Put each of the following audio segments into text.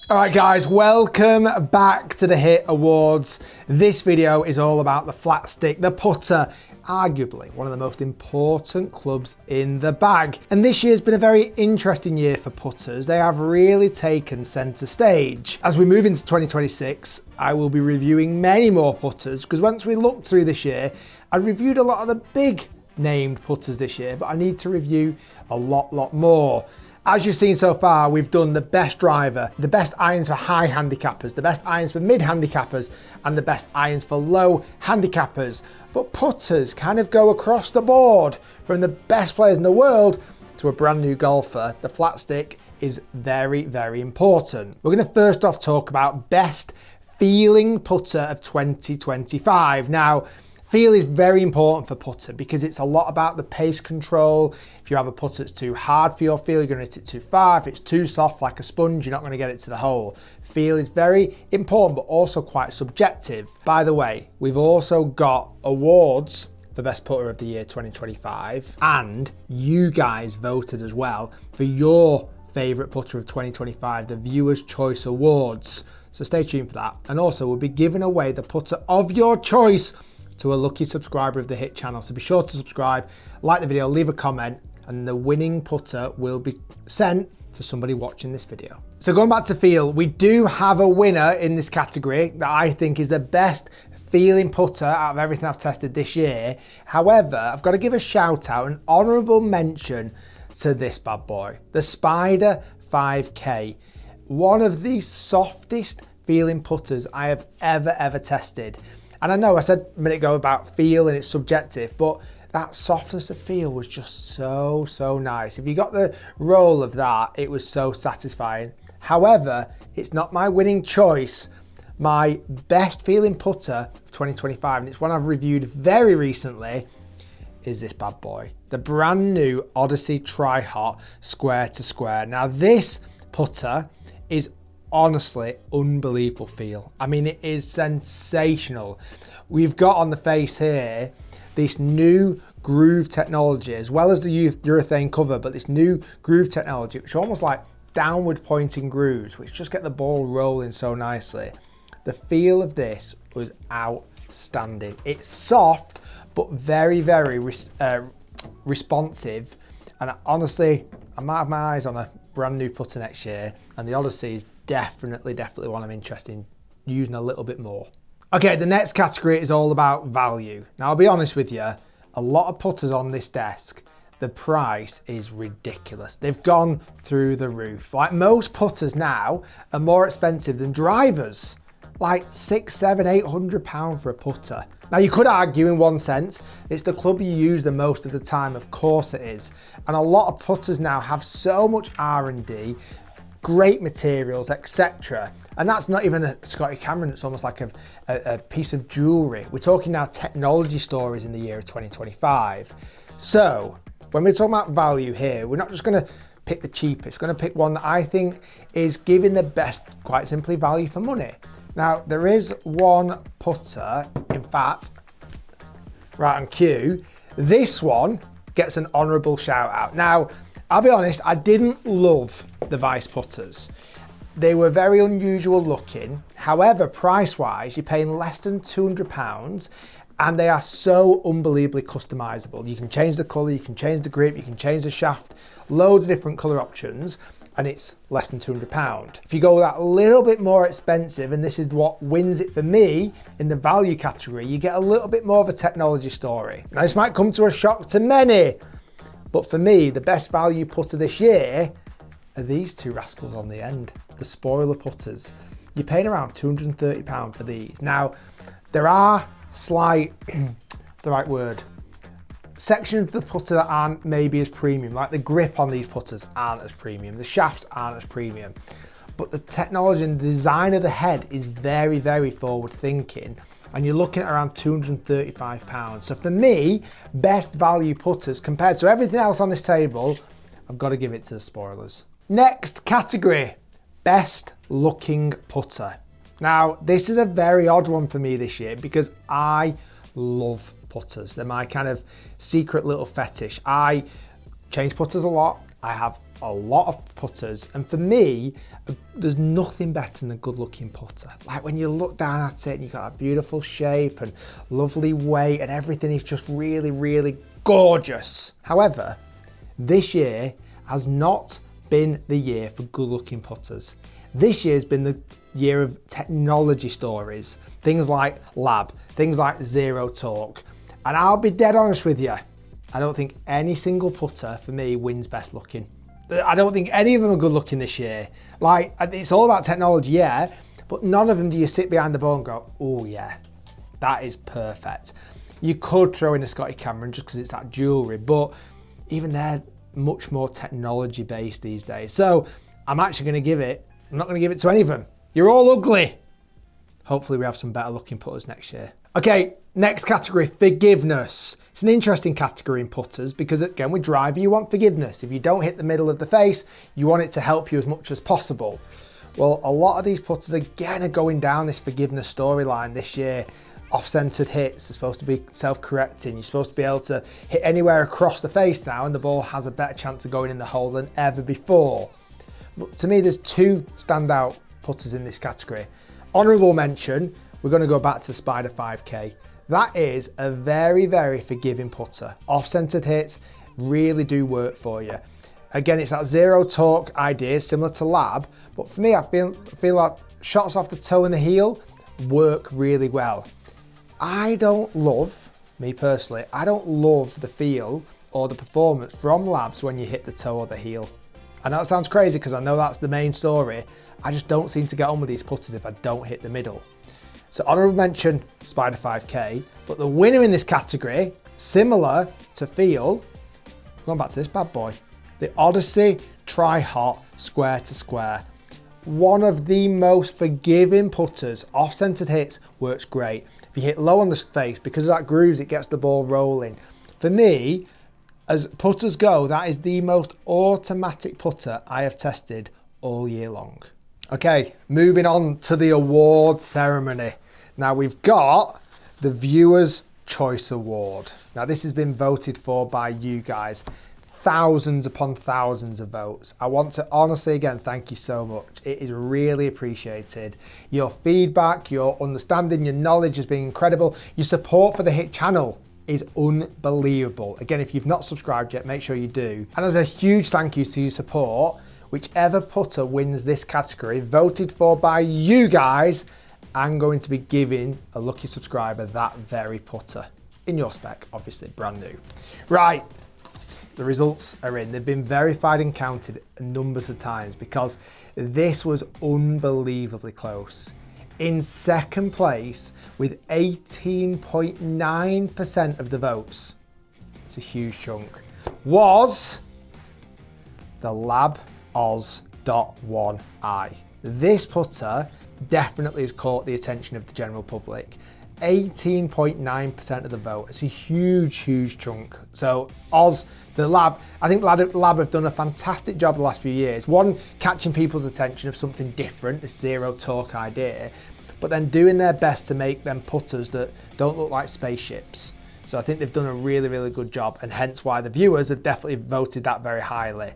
All right guys, welcome back to the H.I.T Awards. This video is all about the flat stick, the putter, arguably one of the most important clubs in the bag. And this year's been a very interesting year for putters. They have really taken centre stage. As we move into 2026, I will be reviewing many more putters because once we look through this year, I reviewed a lot of the big named putters this year, but I need to review a lot more. As you've seen so far, we've done the best driver, the best irons for high handicappers, the best irons for mid handicappers, and the best irons for low handicappers. But putters kind of go across the board from the best players in the world to a brand new golfer. The flat stick is very important. We're going to first off talk about best feeling putter of 2025. Now, feel is very important for putter because it's a lot about the pace control. If you have a putter that's too hard for your feel, you're going to hit it too far. If it's too soft like a sponge, you're not going to get it to the hole. Feel is very important, but also quite subjective. By the way, we've also got awards for Best Putter of the Year 2025, and you guys voted as well for your favourite putter of 2025, the Viewers' Choice Awards. So stay tuned for that. And also, we'll be giving away the putter of your choice to a lucky subscriber of the H.I.T channel. So be sure to subscribe, like the video, leave a comment, and the winning putter will be sent to somebody watching this video. So going back to feel, we do have a winner in this category that I think is the best feeling putter out of everything I've tested this year. However, I've got to give a shout out, an honourable mention to this bad boy, the Spider 5K. One of the softest feeling putters I have ever tested. And I know I said a minute ago about feel and it's subjective, but that softness of feel was just so nice. If you got the roll of that, it was so satisfying. However, it's not my winning choice. My best feeling putter of 2025, and it's one I've reviewed very recently, is this bad boy. The brand new Odyssey Tri-Hot Square to Square. Now this putter is honestly unbelievable feel. I mean, it is sensational. We've got on the face here this new groove technology, as well as the urethane cover, but this new groove technology, which are almost like downward pointing grooves, which just get the ball rolling so nicely. The feel of this was outstanding. It's soft, but very responsive. And honestly, I might have my eyes on a brand new putter next year, and the Odyssey is definitely one I'm interested in using a little bit more. Okay, the next category is all about value. Now, I'll be honest with you, a lot of putters on this desk, the price is ridiculous. They've gone through the roof. Like, most putters now are more expensive than drivers. Like £600, £700, £800 for a putter. Now, you could argue in one sense, it's the club you use the most of the time, of course it is. And a lot of putters now have so much R&D, great materials, etc. And that's not even a Scotty Cameron, it's almost like a piece of jewellery. We're talking now technology stories in the year of 2025. So, when we're talking about value here, we're not just going to pick the cheapest, we're going to pick one that I think is giving the best, quite simply, value for money. Now, there is one putter, in fact, right on cue, this one gets an honourable shout out. Now, I'll be honest, I didn't love the Vice putters. They were very unusual looking. However, price-wise, you're paying less than £200 and they are so unbelievably customizable. You can change the colour, you can change the grip, you can change the shaft, loads of different colour options, and it's less than £200. If you go that little bit more expensive, and this is what wins it for me in the value category, you get a little bit more of a technology story. Now, this might come to a shock to many, but for me, the best value putter this year are these two rascals on the end, the spoiler putters. You're paying around £230 for these. Now, there are slight, the right word, sections of the putter that aren't maybe as premium, like the grip on these putters aren't as premium, the shafts aren't as premium, but the technology and the design of the head is very forward thinking, and you're looking at around £235. So for me, best value putters compared to everything else on this table, I've got to give it to the spoilers. Next category, best looking putter. Now, this is a very odd one for me this year because I love putters. They're my kind of secret little fetish. I change putters a lot. I have a lot of putters, and for me, there's nothing better than a good looking putter. Like when you look down at it and you've got a beautiful shape and lovely weight and everything is just really, really gorgeous. However, this year has not been the year for good looking putters. This year's been the year of technology stories, things like lab, things like zero torque. And I'll be dead honest with you, I don't think any single putter for me wins best looking. I don't think any of them are good looking this year. Like, it's all about technology, yeah, but none of them do you sit behind the ball and go, oh yeah, that is perfect. You could throw in a Scotty Cameron just because it's that jewellery, but even they're much more technology based these days. So I'm actually going to give it, I'm not going to give it to any of them. You're all ugly. Hopefully we have some better looking putters next year. Okay, next category, forgiveness. It's an interesting category in putters because again, with driver, you want forgiveness. If you don't hit the middle of the face, you want it to help you as much as possible. Well, a lot of these putters again are going down this forgiveness storyline this year. Off-centered hits are supposed to be self-correcting. You're supposed to be able to hit anywhere across the face now and the ball has a better chance of going in the hole than ever before. But to me, there's two standout putters in this category. Honourable mention, we're going to go back to the Spider 5K. That is a very, very forgiving putter. Off-centered hits really do work for you. Again, it's that zero torque idea, similar to lab, but for me, I feel like shots off the toe and the heel work really well. I don't love, me personally, I don't love the feel or the performance from labs when you hit the toe or the heel. I know it sounds crazy because I know that's the main story. I just don't seem to get on with these putters if I don't hit the middle. So honourable mention, Spider 5K, but the winner in this category, similar to feel, going back to this bad boy, the Odyssey Tri-Hot Square to Square. One of the most forgiving putters, off-centered hits, works great. If you hit low on the face, because of that grooves, it gets the ball rolling. For me, as putters go, that is the most automatic putter I have tested all year long. Okay, moving on to the award ceremony. Now we've got the Viewers' Choice Award. Now this has been voted for by you guys. Thousands upon thousands of votes. I want to honestly, again, thank you so much. It is really appreciated. Your feedback, your understanding, your knowledge has been incredible. Your support for the H.I.T channel is unbelievable. Again, if you've not subscribed yet, make sure you do. And as a huge thank you to your support, whichever putter wins this category, voted for by you guys, I'm going to be giving a lucky subscriber that very putter. In your spec, obviously, brand new. Right. The results are in. They've been verified and counted numbers of times because this was unbelievably close. In second place with 18.9% of the votes, it's a huge chunk, was the Lab Oz .1i. This putter definitely has caught the attention of the general public. 18.9% of the vote. It's a huge, huge chunk. So Oz, the lab, I think lab have done a fantastic job the last few years. One, catching people's attention of something different, this zero torque idea, but then doing their best to make them putters that don't look like spaceships. So I think they've done a really, really good job, and hence why the viewers have definitely voted that very highly.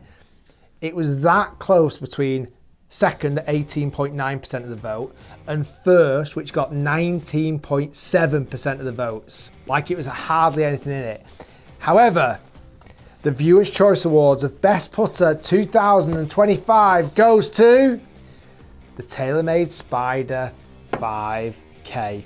It was that close between second at 18.9% of the vote and first, which got 19.7% of the votes. Like it was hardly anything in it. However, the Viewers' Choice Awards of Best Putter 2025 goes to the TaylorMade Spider 5K.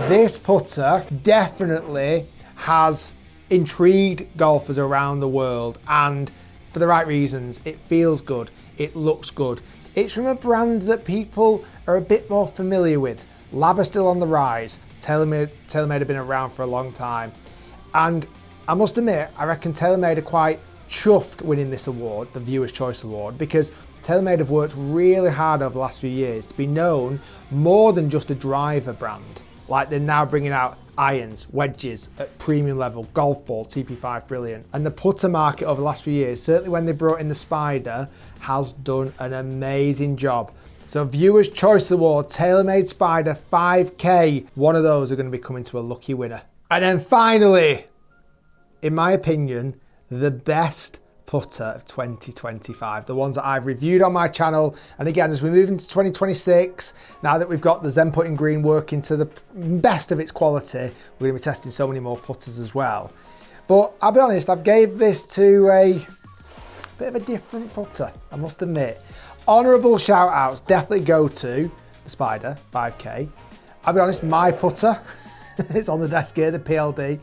This putter definitely has intrigued golfers around the world, and for the right reasons. It feels good, it looks good. It's from a brand that people are a bit more familiar with. Lab are still on the rise. TaylorMade have been around for a long time. And I must admit, I reckon TaylorMade are quite chuffed winning this award, the Viewers' Choice Award, because TaylorMade have worked really hard over the last few years to be known more than just a driver brand. Like they're now bringing out irons, wedges at premium level, golf ball, TP5 brilliant. And the putter market over the last few years, certainly when they brought in the Spider, has done an amazing job. So Viewers' Choice Award, TaylorMade Spider 5K, one of those are going to be coming to a lucky winner. And then finally, in my opinion, the best putter of 2025, the ones that I've reviewed on my channel. And again, as we move into 2026, now that we've got the Zen Putting Green working to the best of its quality, we're going to be testing so many more putters as well. But I'll be honest, I've gave this to a bit of a different putter, I must admit. Honourable shout outs definitely go to the Spider 5K. I'll be honest, my putter, it's on the desk here, the PLD.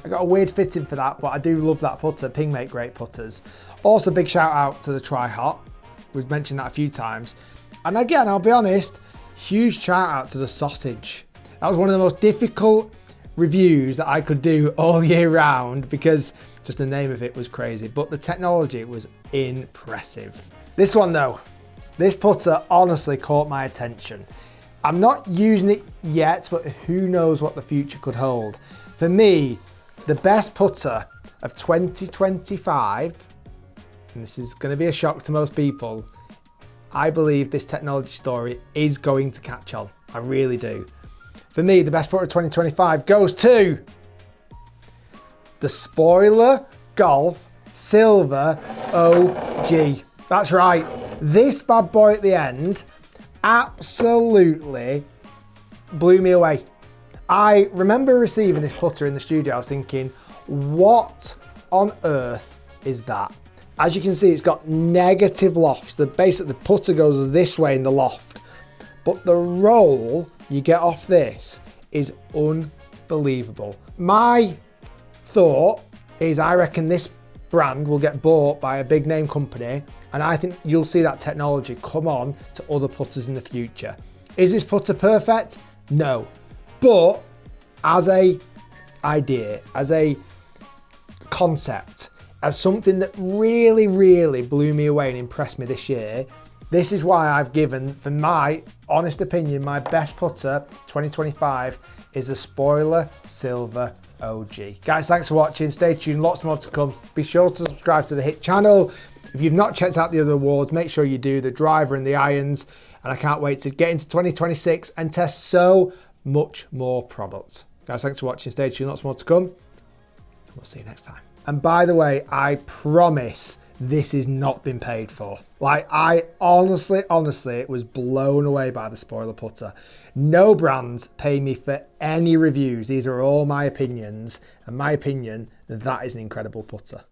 I got a weird fitting for that, but I do love that putter. Ping make great putters. Also, big shout out to the Tri-Hot. We've mentioned that a few times. And again, I'll be honest, huge shout out to the Sausage. That was one of the most difficult reviews that I could do all year round because just the name of it was crazy, but the technology was impressive. This one though, this putter honestly caught my attention. I'm not using it yet, but who knows what the future could hold. For me, the best putter of 2025, and this is going to be a shock to most people, I believe this technology story is going to catch on. I really do. For me, the best putter of 2025 goes to the Spoiler Golf Silver OG. That's right. This bad boy at the end absolutely blew me away. I remember receiving this putter in the studio. I was thinking, what on earth is that? As you can see, it's got negative lofts. The putter goes this way in the loft, but the roll you get off this is unbelievable. My thought is I reckon this brand will get bought by a big name company, and I think you'll see that technology come on to other putters in the future. Is this putter perfect? No. But as a idea, as a concept, as something that really, really blew me away and impressed me this year, this is why I've given, for my honest opinion, my best putter 2025 is a Spoiler Silver OG. Guys, thanks for watching. Stay tuned, lots more to come. Be sure to subscribe to the H.I.T channel. If you've not checked out the other awards, make sure you do, the driver and the irons. And I can't wait to get into 2026 and test so much more products. Guys, thanks for watching. Stay tuned, lots more to come. We'll see you next time. And by the way, I promise this has not been paid for. Like, I honestly was blown away by the Spoiler putter. No brands pay me for any reviews. These are all my opinions, and my opinion, that is an incredible putter.